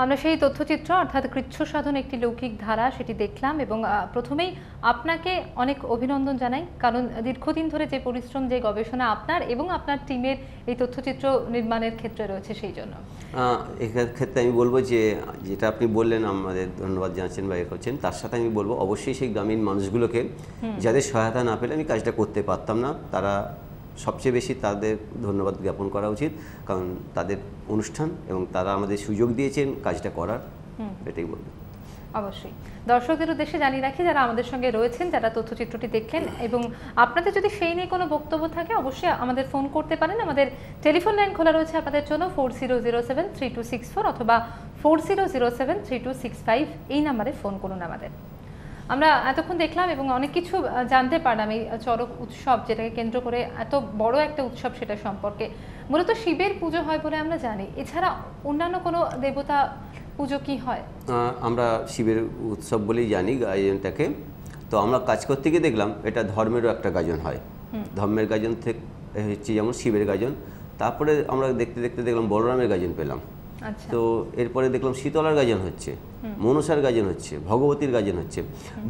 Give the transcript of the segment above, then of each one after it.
আমরা সেই তথ্যচিত্র অর্থাৎ কৃচ্ছ সাধন একটি লৌকিক ধারা সেটি দেখলাম এবং প্রথমেই আপনাকে অনেক অভিনন্দন জানাই, কারণ দীর্ঘদিন ধরে যে পরিশ্রম, যে গবেষণা আপনার এবং আপনার টিমের এই তথ্যচিত্র নির্মাণের ক্ষেত্রে রয়েছে সেই জন্য। এক্ষেত্রে আমি বলবো যে যেটা আপনি বললেন, আমাদের ধন্যবাদ জানাচ্ছেন বা করছেন, তার সাথে আমি বলবো অবশ্যই সেই গ্রামীণ মানুষগুলোকে যাদের সহায়তা না পেলে আমি কাজটা করতে পারতাম না, তারা সবচেয়ে বেশি তাদের ধন্যবাদ জ্ঞাপন করা উচিত, কারণ তাদের অনুষ্ঠান এবং তারা আমাদের সুযোগ দিয়েছেন কাজটা করার, এটাই বলবো। অবশ্যই দর্শকদের উদ্দেশ্যে জানিয়ে রাখি, যারা আমাদের সঙ্গে রয়েছেন, যারা তথ্যচিত্রটি দেখলেন এবং আপনাদের যদি সেই নিয়ে কোনো বক্তব্য থাকে অবশ্যই আমাদের ফোন করতে পারেন। আমাদের টেলিফোন লাইন খোলা রয়েছে আপনাদের জন্য 40073264 অথবা 40073265, এই নাম্বারে ফোন করুন আমাদের। আমরা এতক্ষণ দেখলাম এবং অনেক কিছু জানতে পারলাম এই চড়ক উৎসব, যেটাকে কেন্দ্র করে এত বড় একটা উৎসব, সেটা সম্পর্কে। মূলত শিবের পুজো হয় বলে আমরা জানি, এছাড়া অন্যান্য কোনো দেবতা পুজো কি হয়? আমরা শিবের উৎসব বলেই জানি গাজনটাকে। তো আমরা কাজ করতে গিয়ে দেখলাম এটা ধর্মেরও একটা গাজন হয়। ধর্মের গাজন থেকে হচ্ছে যেমন শিবের গাজন, তারপরে আমরা দেখতে দেখতে দেখলাম বলরামের গাজন পেলাম। তো এরপরে দেখলাম শীতলার গাজন হচ্ছে, মনসার গাজন হচ্ছে, ভগবতীর গাজন হচ্ছে,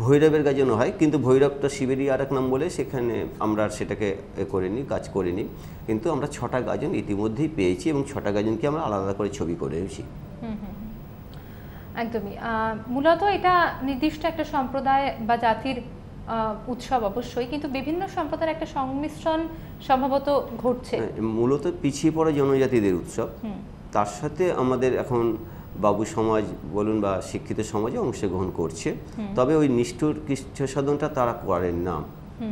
ভৈরবের গাজনও হয়, কিন্তু ভৈরবটা শিবেরই আর এক নাম বলে সেখানে আমরা সেটাকে করিনি, কাজ করিনি। কিন্তু আমরা 6টা গাজন ইতিমধ্যেই পেয়েছি এবং 6টা গাজনকে আমরা আলাদা করে ছবি করেছি। একদমই। মূলত এটা নির্দিষ্ট একটা সম্প্রদায় বা জাতির উৎসব অবশ্যই, কিন্তু বিভিন্ন সম্প্রদায়ের একটা সংমিশ্রণ সম্ভবত ঘটছে। মূলত পিছিয়ে পড়া জনজাতিদের উৎসব, তার সাথে আমাদের এখন বাবু সমাজ বলুন বা শিক্ষিত সমাজে অংশগ্রহণ করছে, তবে ওই নিষ্ঠুর কৃচ্ছ সাধনটা তারা করেন না,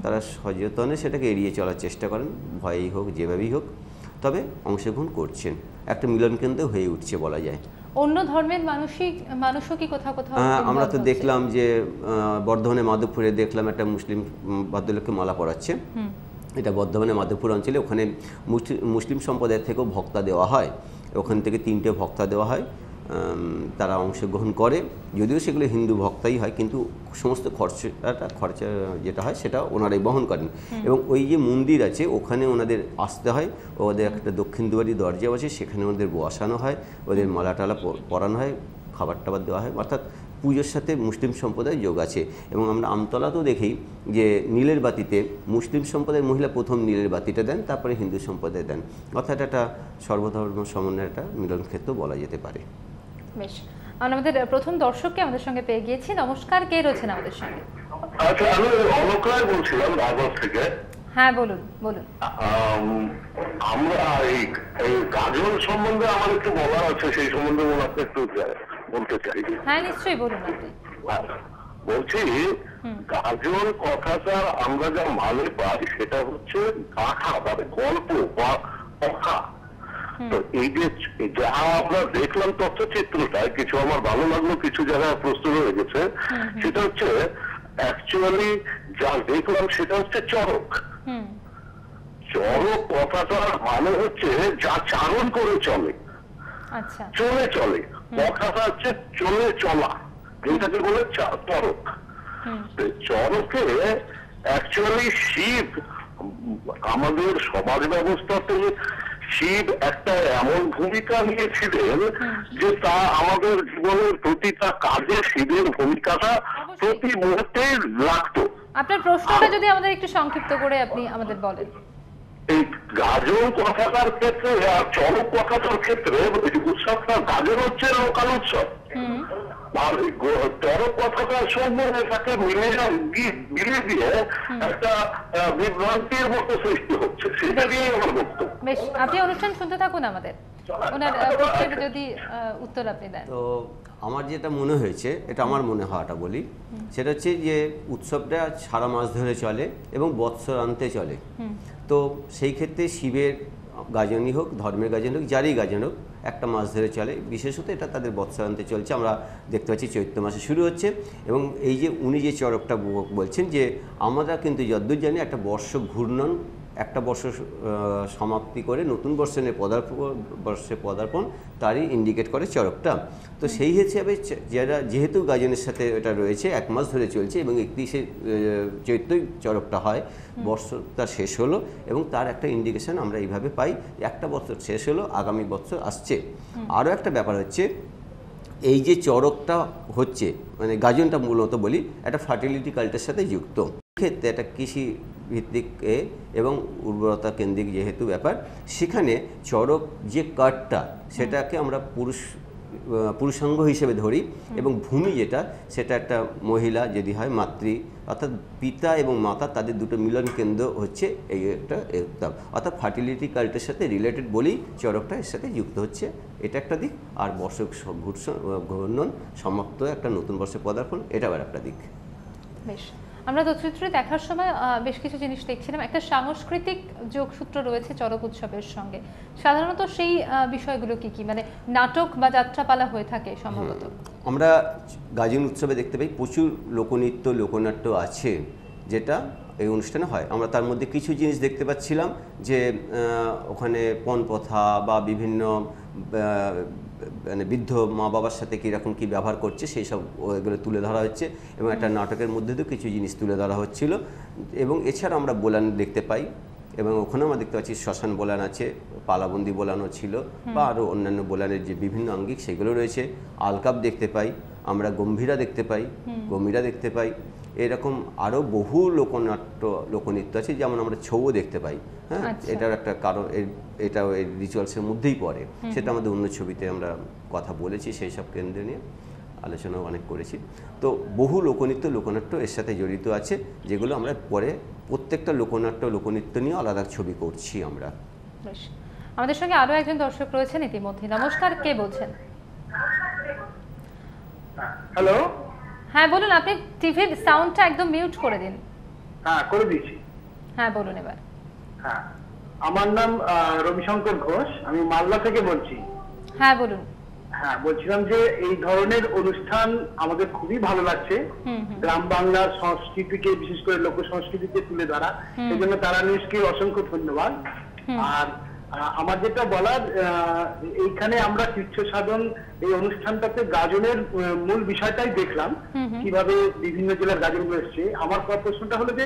তারা সচেতনে সেটাকে এড়িয়ে চলার চেষ্টা করেন, ভয়েই হোক যেভাবেই হোক, তবে অংশগ্রহণ করছেন, একটা মিলন কেন্দ্র হয়ে উঠছে বলা যায়। অন্য ধর্মের মানুষও কি কোথাও কোথাও? আমরা তো দেখলাম যে বর্ধমানে মাধবপুরে দেখলাম একটা মুসলিম ভদ্রলোককে মালা পরাচ্ছে, এটা বর্ধমানে মাধবপুর অঞ্চলে, ওখানে মুসলিম সম্প্রদায়ের থেকেও ভক্তা দেওয়া হয়, ওখান থেকে 3টে ভক্তা দেওয়া হয়, তারা অংশগ্রহণ করে, যদিও সেগুলো হিন্দু ভক্তাই হয়, কিন্তু সমস্ত খরচা যেটা হয় সেটা ওনারাই বহন করেন। এবং ওই যে মন্দির আছে ওখানে ওনাদের আসতে হয়, ওদের একটা দক্ষিণ দুয়ারি দরজা আছে, সেখানে ওদের বসানো হয়, ওদের মালা টালা পরানো হয়, খাবার টাবার দেওয়া হয়, অর্থাৎ পুজোর সাথে মুসলিম সম্প্রদায় যোগ আছে। এবং আমরা আমতলাতেও দেখি যে নীলের বাতিতে মুসলিম সম্প্রদায়ের মহিলা প্রথম নীলের বাতিটা দেন, তারপরে হিন্দু সম্প্রদায় দেন, অর্থাৎ একটা সর্বধর্ম সমন্বয়ের একটা মিলন ক্ষেত্র বলা যেতে পারে। বেশ, আমাদের প্রথম দর্শককে আমাদের সঙ্গে পেয়ে গিয়েছি। নমস্কার, কে রয়েছেন আমাদের সঙ্গে? আচ্ছা, আমি অলকার বলছিলাম রাজবাগ থেকে। হ্যাঁ, বলুন বলুন। আমরা এই গাজন সম্বন্ধে আমার একটু বলার আছে, সেই সম্বন্ধে ওনাকে একটু বলতে চাই। হ্যাঁ, নিশ্চয়ই বলুন আপনি। বলছি, গাজন কথাটা আমরা যা মানে পাই সেটা হচ্ছে গাথা, মানে গল্প বা কথা। তো এই যে যা আমরা দেখলাম তথ্যচিত্রটায়, কিছু আমার ভালো লাগলো, কিছু জায়গায় প্রশ্ন রয়ে গেছে, সেটা হচ্ছে অ্যাকচুয়ালি যা দেখলাম সেটা হচ্ছে চরক। চরক কথাটার মানে হচ্ছে যা চারণ করে চলে, চলে চলে, কথাটা হচ্ছে চলে চলা, যেটাকে বলে চরক। চরকে অ্যাকচুয়ালি শিব আমাদের সমাজ ব্যবস্থাতে শিব একটা এমন ভূমিকা নিয়েছিলেন যে তা আমাদের জীবনের প্রতিটা কাজে শিবের ভূমিকাটা প্রতি মুহূর্তে লাগতো। আপনার প্রশ্নটা যদি আমাদের একটু সংক্ষিপ্ত করে আপনি আমাদের বলেন। এই গাজন কথাটার ক্ষেত্রে আর চরক কথাটার ক্ষেত্রে উৎসবটা, গাজন হচ্ছে লোকাল উৎসব, আর চরক কথাটার সঙ্গে এটাকে মিলিয়ে দিয়ে একটা বিভ্রান্তির মতো সৃষ্টি হচ্ছে, সেটা নিয়ে আমার বক্তব্য। বেশ, আপনি অনুষ্ঠান শুনতে থাকুন আমাদের, ওনার প্রশ্নের যদি উত্তর আপনি দেন। তো আমার যেটা মনে হয়েছে, এটা আমার মনে হওয়াটা বলি, সেটা হচ্ছে যে উৎসবটা সারা মাস ধরে চলে এবং বৎসরান্তে চলে। তো সেই ক্ষেত্রে শিবের গাজনই হোক, ধর্মের গাজন হোক, যারই গাজন হোক, একটা মাস ধরে চলে, বিশেষত এটা তাদের বৎসরান্তে চলছে। আমরা দেখতে পাচ্ছি চৈত্র মাসে শুরু হচ্ছে, এবং এই যে উনি যে চরকটা বলছেন, যে আমরা কিন্তু যদ্দূর জানি একটা বর্ষ ঘূর্ণন, একটা বর্ষ সমাপ্তি করে নতুন বর্ষে পদার্পণ, তারই ইন্ডিকেট করে চরকটা। তো সেই হিসাবে যারা যেহেতু গাজনের সাথে এটা রয়েছে, 1 মাস ধরে চলছে এবং 31শে চৈত্রই চরকটা হয়, বর্ষটা শেষ হলো এবং তার একটা ইন্ডিকেশন আমরা এইভাবে পাই, একটা বছর শেষ হলো, আগামী বছর আসছে। আরও একটা ব্যাপার হচ্ছে এই যে চড়কটা হচ্ছে মানে গাজনটা মূলত বলি একটা ফার্টিলিটি কাল্টের সাথে যুক্ত, ক্ষেত্রে একটা কৃষি ভিত্তিক এবং উর্বরতা কেন্দ্রিক যেহেতু ব্যাপার, সেখানে চড়ক যে কাঠটা সেটাকে আমরা পুরুষাঙ্গ হিসেবে ধরি এবং ভূমি যেটা সেটা একটা মহিলা যদি হয় মাতৃ, অর্থাৎ পিতা এবং মাতা তাদের দুটো মিলন কেন্দ্র হচ্ছে এই একটা অর্থাৎ ফার্টিলিটি কাল্টের সাথে রিলেটেড বলেই চড়কটা এর সাথে যুক্ত হচ্ছে। এটা একটা দিক। আর বর্ষক ঘূর্ণন সমাপ্ত একটা নতুন বর্ষের পদার্পণ, এটা আবার একটা দিক। বেশ, আমরা তথ্যচিত্রে দেখার সময় বেশ কিছু জিনিস দেখছিলাম। একটা সাংস্কৃতিক যোগসূত্র রয়েছে চড়ক উৎসবের সঙ্গে। সাধারণত সেই বিষয়গুলো কি কি, মানে নাটক বা যাত্রাপালা হয়ে থাকে সম্ভবত? আমরা গাজন উৎসবে দেখতে পাই প্রচুর লোকনৃত্য লোকনাট্য আছে যেটা এই অনুষ্ঠানে হয়। আমরা তার মধ্যে কিছু জিনিস দেখতে পাচ্ছিলাম যে ওখানে পণপ্রথা বা বিভিন্ন মানে বৃদ্ধ মা বাবার সাথে কীরকম কী ব্যবহার করছে সেই সব এগুলো তুলে ধরা হচ্ছে এবং একটা নাটকের মধ্যে দিয়েও কিছু জিনিস তুলে ধরা হচ্ছিল। এবং এছাড়া আমরা বোলান দেখতে পাই এবং ওখানেও আমরা দেখতে পাচ্ছি শ্মশান বোলান আছে, পালাবন্দি বোলানও ছিল বা আরও অন্যান্য বোলানের যে বিভিন্ন আঙ্গিক সেগুলো রয়েছে। আলকাপ দেখতে পাই আমরা, গম্ভীরা দেখতে পাই, গম্ভীরা দেখতে পাই, এরকম আরও বহু লোকনাট্য লোকনৃত্য আছে, যেমন আমরা ছৌ দেখতে পাই। হ্যাঁ, এটার একটা কারণ এটাও এই রিচুয়ালসের মধ্যেই পড়ে, সেটা আমাদের অন্য ছবিতে আমরা কথা বলেছি, সেই সব কেন্দ্র নিয়ে আলোচনাও অনেক করেছি। তো বহু লোকনৃত্য লোকনাট্য এর সাথে জড়িত আছে, যেগুলো আমরা পরে প্রত্যেকটা লোকনাট্য লোকনৃত্য নিয়ে আলাদা ছবি করছি আমরা। আমাদের সঙ্গে আরও একজন দর্শক রয়েছেন ইতিমধ্যে। নমস্কার, কে বলছেন? হ্যালো, হ্যাঁ বলুন, আপনি টিভির সাউন্ডটা একদম মিউট করে দিন। হ্যাঁ, করে দিয়েছি। হ্যাঁ বলুন এবার। হ্যাঁ, আমার নাম রবিশঙ্কর ঘোষ, আমি মালদা থেকে বলছি। হ্যাঁ বলুন। হ্যাঁ, বলছিলাম যে এই ধরনের অনুষ্ঠান আমাদের খুবই ভালো লাগছে। গ্রাম বাংলার সংস্কৃতিকে, বিশেষ করে লোক সংস্কৃতিকে তুলে ধরা, সেই জন্য তারা নিউজকে অসংখ্য ধন্যবাদ। আর আমার যেটা বলার, এইখানে আমরা তীর্থ সাধন এই অনুষ্ঠানটাতে গাজনের মূল বিষয়টাই দেখলাম, কিভাবে বিভিন্ন জেলার গাজনগুলো এসছে। আমার প্রশ্নটা হলো যে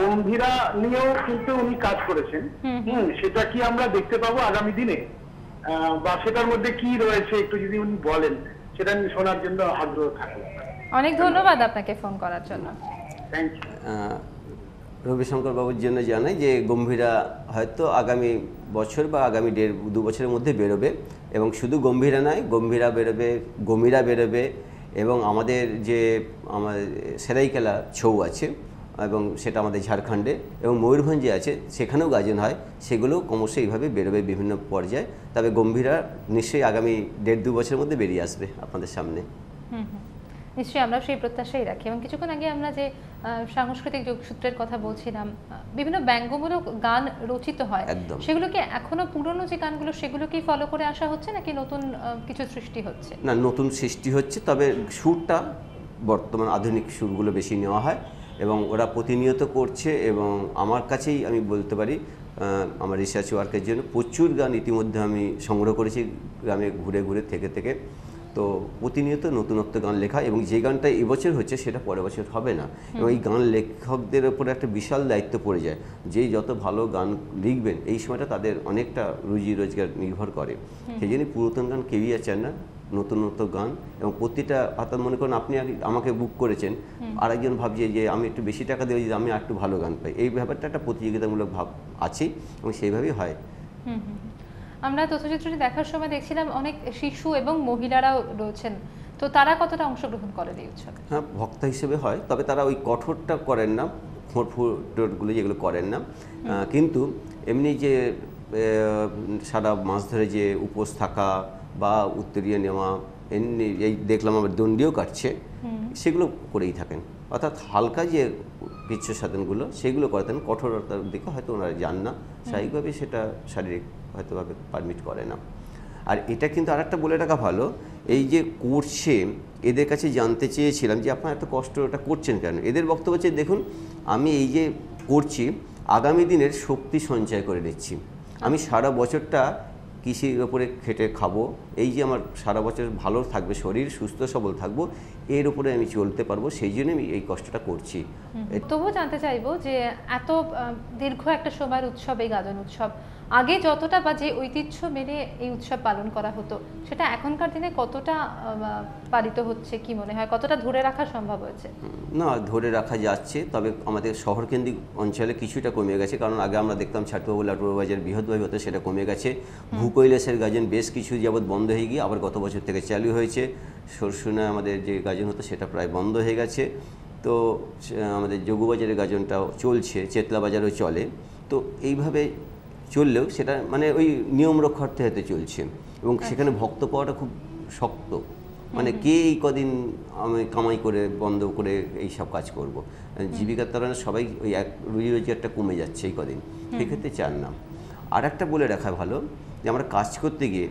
গম্ভীরা নিয়েও কিন্তু উনি কাজ করেছেন, সেটা কি আমরা দেখতে পাবো আগামী দিনে, বা সেটার মধ্যে কি রয়েছে একটু যদি উনি বলেন, সেটা নিয়ে শোনার জন্য আগ্রহ থাকে। অনেক ধন্যবাদ আপনাকে ফোন করার জন্য। Thank you. রবিশঙ্কর বাবুর জন্য জানাই যে গম্ভীরা হয়তো আগামী বছর বা আগামী 1.5-2 বছরের মধ্যে বেরোবে, এবং শুধু গম্ভীরা নয়, গম্ভীরা বেরোবে, গমিরা বেরোবে, এবং আমাদের যে আমাদের সেরাইকেলা ছৌ আছে এবং সেটা আমাদের ঝাড়খণ্ডে এবং ময়ূরভঞ্জে আছে, সেখানেও গাজন হয়, সেগুলোও ক্রমশ এইভাবে বেরোবে বিভিন্ন পর্যায়ে। তবে গম্ভীরা নিশ্চয়ই আগামী 1.5-2 বছরের মধ্যে বেরিয়ে আসবে আপনাদের সামনে। নিশ্চয়ই আমরা সেই প্রত্যাশাই রাখি। এবং কিছুক্ষণ আগে আমরা যে সাংস্কৃতিক যোগসূত্রের কথা বলছিলাম, বিভিন্ন ব্যঙ্গমূলক গান রচিত হয়, সেগুলো কি এখনো পুরনো যে গানগুলো সেগুলো কি ফলো করে আসা হচ্ছে নাকি নতুন কিছু সৃষ্টি হচ্ছে? না, নতুন সৃষ্টি হচ্ছে, তবে সুরটা বর্তমান আধুনিক সুরগুলো বেশি নেওয়া হয় এবং ওরা প্রতিনিয়ত করছে। এবং আমার কাছেই আমি বলতে পারি, আমার রিসার্চ ওয়ার্কের জন্য প্রচুর গান ইতিমধ্যে আমি সংগ্রহ করেছি গ্রামে ঘুরে ঘুরে থেকে। তো প্রতিনিয়ত নতুনত্ব গান লেখা, এবং যে গানটা এবছর হচ্ছে সেটা পরের বছর হবে না, এবং এই গান লেখকদের উপরে একটা বিশাল দায়িত্ব পড়ে যায়। যেই যত ভালো গান লিখবেন এই সময়টা তাদের অনেকটা রুজি রোজগার নির্ভর করে। সেই জন্য পুরাতন গান কেউই আর চান না, নতুনত্ব গান। এবং প্রতিটা অর্থাৎ মনে করেন আপনি আমাকে বুক করেছেন, আরেকজন ভাবছে যে আমি একটু বেশি টাকা দেবো যদি আমি একটু ভালো গান পাই, এই ব্যাপারটা একটা প্রতিযোগিতামূলক ভাব আছে এবং সেইভাবেই হয়। আমরা তথ্যচিত্রটি দেখার সময় দেখছিলাম অনেক শিশু এবং মহিলারাও রয়েছেন, তো তারা কতটা অংশগ্রহণ করেন এই উৎসবে? হ্যাঁ, ভক্তা হিসেবে হয়, তবে তারা ওই কঠোরটা করেন না, ফোঁটগুলো যেগুলো করেন না, কিন্তু এমনি যে সারা মাস ধরে যে উপোস থাকা বা উত্তরীয় নেওয়া, এমনি এই দেখলাম আবার দণ্ডিও কাটছে, সেগুলো করেই থাকেন। অর্থাৎ হালকা যে কৃচ্ছ সাধনগুলো সেগুলো করতেন, কঠোরতার দিকে হয়তো ওনারা যান না, স্বাভাবিকভাবে সেটা শারীরিক হয়তোভাবে পারমিট করে না। আর এটা কিন্তু আরেকটা বলে রাখা ভালো, এই যে করছে এদের কাছে জানতে চেয়েছিলাম যে আপনারা এত কষ্ট এটা করছেন কেন। এদের বক্তব্য হচ্ছে, দেখুন আমি এই যে করছি আগামী দিনের শক্তি সঞ্চয় করে নিচ্ছি, আমি সারা বছরটা কৃষির ওপরে খেটে খাবো, এই যে আমার সারা বছর ভালো থাকবে শরীর, সুস্থ সবল থাকবো, এর উপরে আমি চলতে পারবো, সেই জন্য আমি এই কষ্টটা করছি। তবুও জানতে চাইবো যে এত দীর্ঘ একটা সময়ের উৎসব, এই গাজন উৎসব, আগে যতটা বা যে ঐতিহ্য মেনে এই উৎসব পালন করা হতো সেটা এখনকার দিনে কতটা পালিত হচ্ছে কি মনে হয়, কতটা ধরে রাখা সম্ভব হয়েছে? না, ধরে রাখা যাচ্ছে, তবে আমাদের শহরকেন্দ্রিক অঞ্চলে কিছুটা কমে গেছে। কারণ আগে আমরা দেখতাম ছাটুয়াবু লাটুয়া বাজার বৃহৎভাবে হতো, সেটা কমে গেছে। ভূকৈলাসের গাজন বেশ কিছু যাবৎ বন্ধ হয়ে গিয়ে আবার গত বছর থেকে চালু হয়েছে। সরসুনা আমাদের যে গাজন হতো সেটা প্রায় বন্ধ হয়ে গেছে। তো আমাদের যোগুবাজারের গাজনটাও চলছে, চেতলা বাজারও চলে। তো এইভাবে চললেও সেটা মানে ওই নিয়ম রক্ষার্থে হাতে চলছে, এবং সেখানে ভক্ত পাওয়াটা খুব শক্ত। মানে কে এই কদিন আমি কামাই করে বন্ধ করে এই সব কাজ করব, জীবিকার তারা সবাই ওই এক রুজি রোজগারটা কমে যাচ্ছে এই কদিন, সেক্ষেত্রে চান না। আর একটা বলে রাখা ভালো যে আমরা কাজ করতে গিয়ে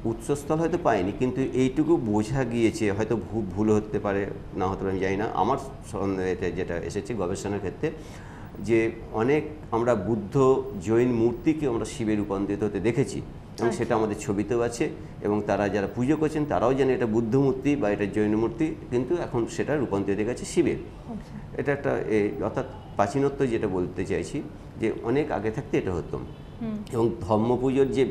উৎসস্থল হয়তো পাইনি, কিন্তু এইটুকু বোঝা গিয়েছে, হয়তো ভুল হতে পারে, না হতে পারে আমি জানি না, আমার এতে যেটা এসেছে গবেষণার ক্ষেত্রে, যে অনেক আমরা বুদ্ধ জৈন মূর্তিকে আমরা শিবে রূপান্তরিত হতে দেখেছি, এবং সেটা আমাদের ছবিতেও আছে, এবং তারা যারা পুজো করছেন তারাও জানে এটা বুদ্ধ মূর্তি বা এটা জৈন মূর্তি, কিন্তু এখন সেটা রূপান্তরিত হয়ে গেছে শিবের। এটা একটা অর্থাৎ প্রাচীনত্ব যেটা বলতে চাইছি, যে অনেক আগে থাকতে এটা হতো। এবং ধর্ম পুজোর যে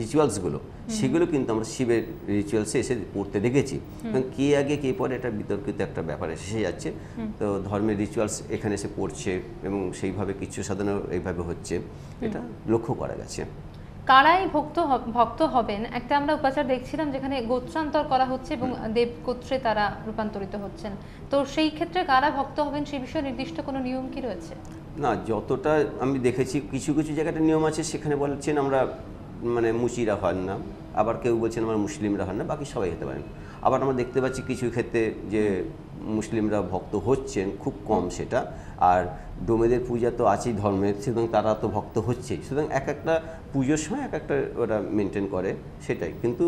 রিচুয়ালসগুলো সেগুলো কিন্তু আমরা শিবের রিচুয়ালসে এসে পড়তে দেখেছি, এবং কে আগে কে পরে এটা বিতর্কিত একটা ব্যাপার এসে যাচ্ছে। তো ধর্মের রিচুয়ালস এখানে এসে পড়ছে, এবং সেইভাবে কিছু সাধনা এইভাবে হচ্ছে, এটা লক্ষ্য করা গেছে। কারাই ভক্ত হবেন, একটা আমরা উপাচার দেখছিলাম যেখানে গোত্রান্তর করা হচ্ছে এবং দেব গোত্রে তারা রূপান্তরিত হচ্ছেন। তো সেই ক্ষেত্রে কারা ভক্ত হবেন সেই বিষয়ে নির্দিষ্ট কোনো নিয়ম কি রয়েছে? না, যতটা আমি দেখেছি কিছু কিছু জায়গাতে নিয়ম আছে, সেখানে বলছেন আমরা মানে মুচিরা হন না, আবার কেউ বলছেন আমরা মুসলিমরা হন না, বাকি সবাই হতে পারেন। আবার আমরা দেখতে পাচ্ছি কিছু ক্ষেত্রে যে মুসলিমরা ভক্ত হচ্ছেন, খুব কম সেটা। আর ডোমেদের পূজা তো আছেই ধর্মের, সুতরাং তারা তো ভক্ত হচ্ছেই, সুতরাং এক একটা পুজোর সময় এক একটা ওরা মেনটেন করে, সেটাই। কিন্তু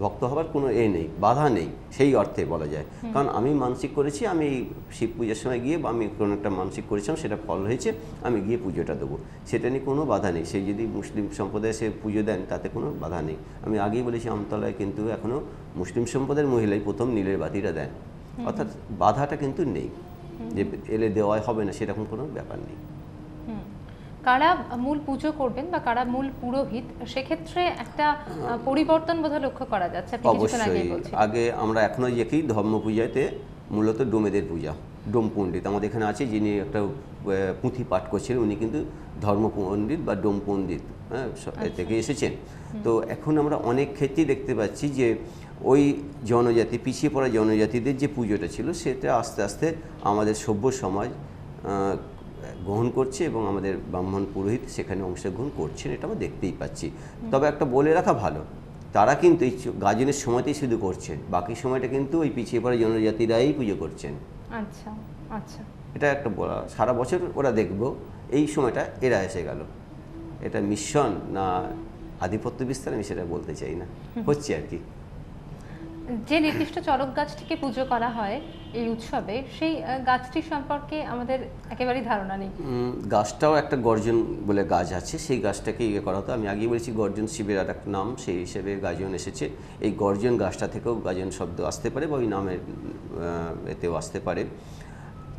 ভক্ত হবার কোনো নেই, বাধা নেই সেই অর্থে বলা যায়। কারণ আমি মানসিক করেছি, আমি শিব পূজার সময় গিয়ে বা আমি কোনো একটা মানসিক করেছিলাম, সেটা ফল হয়েছে, আমি গিয়ে পুজোটা দেবো, সেটা নিয়ে কোনো বাধা নেই। সেই যদি মুসলিম সম্প্রদায়ে সে পুজো দেন তাতে কোনো বাধা নেই। আমি আগেই বলেছি আমতলায় কিন্তু এখনও মুসলিম সম্প্রদায়ের মহিলাই প্রথম নীলের বাতিটা দেন, অর্থাৎ বাধাটা কিন্তু নেই যে এলে দেওয়া হবে না, সেরকম কোনো ব্যাপার নেই। কারা মূল পুজো করবেন বা কারা মূল পুরোহিত, সেক্ষেত্রে একটা পরিবর্তন বোধহয় লক্ষ্য করা যাচ্ছে। অবশ্যই আগে আমরা এখনো দেখি ধর্ম পূজাতে মূলত ডোমেদের পূজা, ডোম পণ্ডিত আমাদের এখানে আছে, যিনি একটা পুঁথি পাঠ করছিলেন, উনি কিন্তু ধর্ম পণ্ডিত বা ডোম পণ্ডিত থেকে এসেছেন। তো এখন আমরা অনেক ক্ষেত্রেই দেখতে পাচ্ছি যে ওই জনজাতি, পিছিয়ে পড়া জনজাতিদের যে পুজোটা ছিল সেটা আস্তে আস্তে আমাদের সভ্য সমাজ গ্রহণ করছে, এবং আমাদের ব্রাহ্মণ পুরোহিত সেখানে অংশগ্রহণ করছেন, এটা আমরা দেখতেই পাচ্ছি। তবে একটা বলে রাখা ভালো, তারা কিন্তু এই গাজনের সময়তেই শুধু করছেন, বাকি সময়টা কিন্তু ওই পিছিয়ে পড়া জনজাতিরাই পুজো করছেন। আচ্ছা আচ্ছা, এটা একটা বলা, সারা বছর ওরা দেখবো, এই সময়টা এরা এসে গেল। এটা মিশন না আধিপত্য বিস্তার আমি সেটা বলতে চাই না, হচ্ছে আর কি। যে নির্দিষ্ট চড়ক গাছটিকে পুজো করা হয় এই উৎসবে, সেই গাছটি সম্পর্কে আমাদের একেবারেই ধারণা নেই। গাছটাও একটা গর্জন বলে গাছ আছে, সেই গাছটাকে ইয়ে করা হতো। আমি আগেই বলেছি গর্জন শিবের আর একটা নাম, সেই হিসেবে গাজন এসেছে। এই গর্জন গাছটা থেকেও গাজন শব্দ আসতে পারে, বা ওই নামের এতেও আসতে পারে।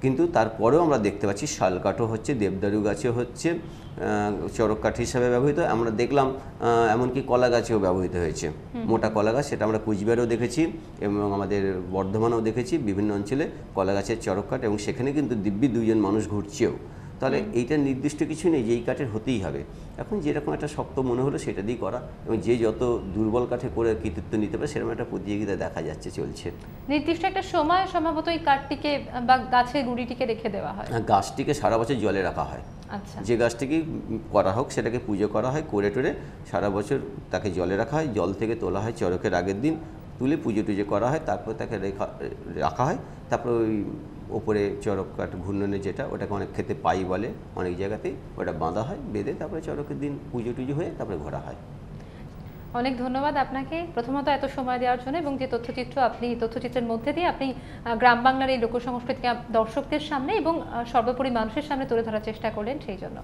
কিন্তু তারপরেও আমরা দেখতে পাচ্ছি শালকাঠও হচ্ছে, দেবদারু গাছও হচ্ছে, চড়ক কাঠ হিসাবে ব্যবহৃত। আমরা দেখলাম এমনকি কলা গাছেও ব্যবহৃত হয়েছে, মোটা কলা গাছ, সেটা আমরা কুচবিহারেও দেখেছি এবং আমাদের বর্ধমানেও দেখেছি, বিভিন্ন অঞ্চলে কলা গাছের চড়ক কাঠ, এবং সেখানে কিন্তু দিব্যি দুইজন মানুষ ঘুরছেও। তাহলে এইটা নির্দিষ্ট কিছু নেই যে এই কাঠের হতেই হবে। এখন যেরকম একটা শক্ত মনে হলো সেটা দিয়ে করা, এবং যে যত দুর্বল কাঠে করে কৃতিত্ব নিতে পারে সেরকম একটা প্রতিযোগিতা দেখা যাচ্ছে, চলছে। নির্দিষ্ট একটা সময় সম্ভবত এই কাঠটিকে বা গাছের গুঁড়িটিকে রেখে দেওয়া হয়। গাছটিকে সারা বছর জলে রাখা হয়। আচ্ছা, যে গাছটিকে করা হোক সেটাকে পুজো করা হয়, করে টোরে সারা বছর তাকে জলে রাখা হয়, জল থেকে তোলা হয় চড়কের আগের দিন, তুলে পুজো টুজো করা হয়, তারপর তাকে রাখা হয়। তারপর ওই ওপরে চড়ক কাঠ ঘূর্ণনে যেটা, ওটাকে অনেক ক্ষেত্রে পাই বলে, অনেক জায়গাতেই ওটা বাঁধা হয়, বেঁধে তারপরে চড়কের দিন পুজো টুজো হয়ে তারপরে ঘোরা হয়। অনেক ধন্যবাদ আপনাকে প্রথমত এত সময় দেওয়ার জন্য, এবং যে তথ্যচিত্র আপনি তথ্যচিত্রের মধ্যে দিয়ে আপনি গ্রাম বাংলার এই লোকসংস্কৃতিকে দর্শকদের সামনে এবং সর্বোপরি মানুষের সামনে তুলে ধরার চেষ্টা করলেন, সেই জন্য।